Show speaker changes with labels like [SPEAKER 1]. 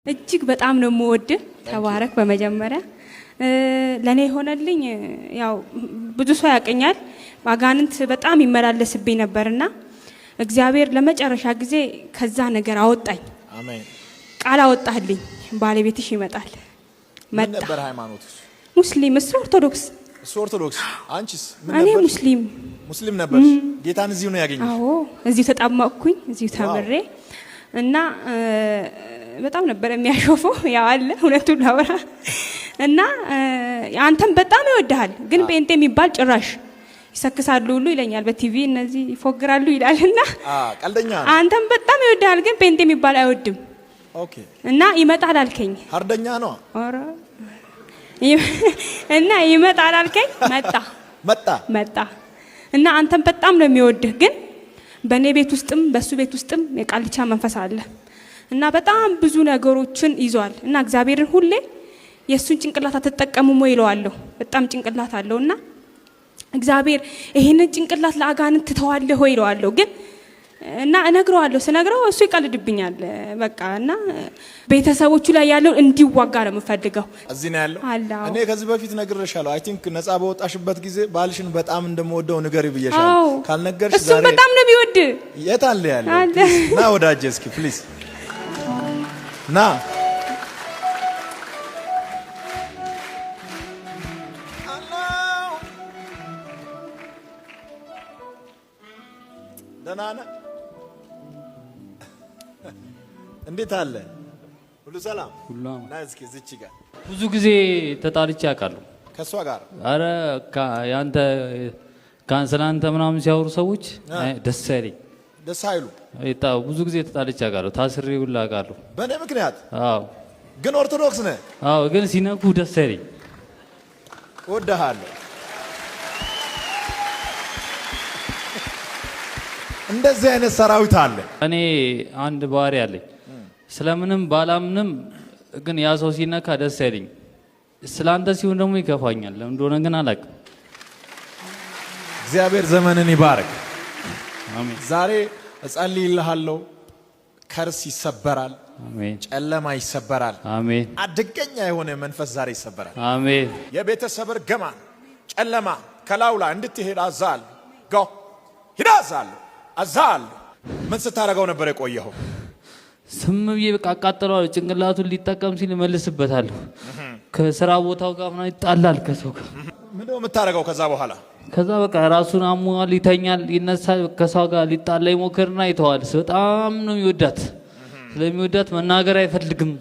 [SPEAKER 1] እጅግ በጣም ነው የምወድ። ተባረክ። በመጀመሪያ ለኔ ሆነልኝ ያው ብዙ ሰው ያቀኛል። ባጋንንት በጣም ይመላለስብኝ ነበርና እግዚአብሔር ለመጨረሻ ጊዜ ከዛ ነገር አወጣኝ።
[SPEAKER 2] አሜን።
[SPEAKER 1] ቃል አወጣልኝ። ባለቤትሽ ይመጣል መጣ።
[SPEAKER 2] ምን ነበር ሃይማኖትሽ?
[SPEAKER 1] ሙስሊም፣ እሱ ኦርቶዶክስ።
[SPEAKER 2] እሱ ኦርቶዶክስ። አንቺስ ምን
[SPEAKER 1] እኔ
[SPEAKER 2] ነበር?
[SPEAKER 1] ሙስሊም።
[SPEAKER 2] ሙስሊም ነበርሽ? ጌታን እዚሁ ነው ያገኘሽ?
[SPEAKER 1] አዎ፣ እዚሁ ተጣመቅኩኝ፣ እዚሁ ተምሬ እና በጣም ነበር የሚያሾፈው። ያው አለ እውነቱን ላወራ እና አንተም በጣም ይወድሃል፣ ግን ጴንጤ የሚባል ጭራሽ ይሰክሳሉ ሁሉ ይለኛል። በቲቪ እነዚህ ይፎግራሉ ይላልና
[SPEAKER 2] ቀልደኛ ነው።
[SPEAKER 1] አንተም በጣም ይወድሃል፣ ግን ጴንጤ የሚባል አይወድም።
[SPEAKER 2] ኦኬ።
[SPEAKER 1] እና ይመጣል አልከኝ።
[SPEAKER 2] ሀርደኛ ነው።
[SPEAKER 1] ኦራ እና ይመጣል አልከኝ። መጣ እና አንተም በጣም ነው የሚወድህ፣ ግን በኔ ቤት ውስጥም በሱ ቤት ውስጥም የቃልቻ መንፈስ አለ እና በጣም ብዙ ነገሮችን ይዟል። እና እግዚአብሔርን ሁሌ የሱን ጭንቅላት አትጠቀሙም ወይ ይለዋለሁ። በጣም ጭንቅላት አለውና እግዚአብሔር ይሄንን ጭንቅላት ለአጋንንት ትተዋለህ ወይ ይለዋለሁ። ግን እና እነግረዋለሁ። ስነግረው እሱ ይቀልድብኛል በቃ። እና ቤተሰቦቹ ላይ ያለው እንዲዋጋ ነው የምፈልገው።
[SPEAKER 2] እዚህ ነው ያለው። እኔ ከዚህ በፊት ነግሬሻለሁ። አይ ቲንክ ነፃ በወጣሽበት ጊዜ ባልሽን በጣም እንደምወደው ንገሪ ብዬሻለሁ። ካልነገርሽ ዛሬ
[SPEAKER 1] እሱ በጣም ነው የሚወድ።
[SPEAKER 2] የት አለ ያለው? ና ወዳጄ እስኪ ፕሊዝ ና። ደህና ነህ? እንዴት አለ? ሁሉ ሰላም? ና እስኪ እዚች ጋር
[SPEAKER 3] ብዙ ጊዜ ተጣልቼ አውቃለሁ
[SPEAKER 2] ከሷ ጋር።
[SPEAKER 3] አረ ያንተ ካንሰላንተ ምናምን ሲያወሩ ሰዎች ደስ አይለኝ።
[SPEAKER 2] ደስ አይሉ?
[SPEAKER 3] ብዙ ጊዜ ተጣልቼ አውቃለሁ። ታስሬ ሁላ አውቃለሁ
[SPEAKER 2] በእኔ ምክንያት።
[SPEAKER 3] አዎ።
[SPEAKER 2] ግን ኦርቶዶክስ ነህ?
[SPEAKER 3] አዎ። ግን ሲነኩ ደስ አይለኝ።
[SPEAKER 2] እወድሃለሁ። እንደዚህ አይነት ሰራዊት አለ።
[SPEAKER 3] እኔ አንድ ባህሪ አለኝ። ስለምንም ባላምንም ግን ያ ሰው ሲነካ ደስ አይለኝ። ስላንተ ሲሆን ደግሞ ይከፋኛል። ለምን እንደሆነ ግን አላውቅም።
[SPEAKER 2] እግዚአብሔር ዘመንን ይባርክ።
[SPEAKER 3] አሜን።
[SPEAKER 2] ዛሬ እጸልይልሃለሁ። ከርስ ይሰበራል።
[SPEAKER 3] አሜን።
[SPEAKER 2] ጨለማ ይሰበራል።
[SPEAKER 3] አሜን።
[SPEAKER 2] አደገኛ የሆነ መንፈስ ዛሬ ይሰበራል።
[SPEAKER 3] አሜን።
[SPEAKER 2] የቤተሰብ እርግማን ጨለማ ከላዩ ላይ እንድትሄድ አዛል ጎ ሂድ አዛል። ምን ስታደርገው ነበር የቆየኸው?
[SPEAKER 3] ስም ብዬ በቃ አቃጥለዋለሁ። ጭንቅላቱን ሊጠቀም ሲል እመልስበታለሁ። ከስራ ቦታው ጋር ምናምን ይጣላል ከሰው ጋር።
[SPEAKER 2] ምንድነው የምታደርገው ከዛ በኋላ?
[SPEAKER 3] ከዛ በቃ ራሱን አሟል፣ ይተኛል፣ ይነሳል። ከሰው ጋር ሊጣላ ይሞክርና ይተዋል። በጣም ነው የሚወዳት። ስለሚወዳት መናገር አይፈልግም።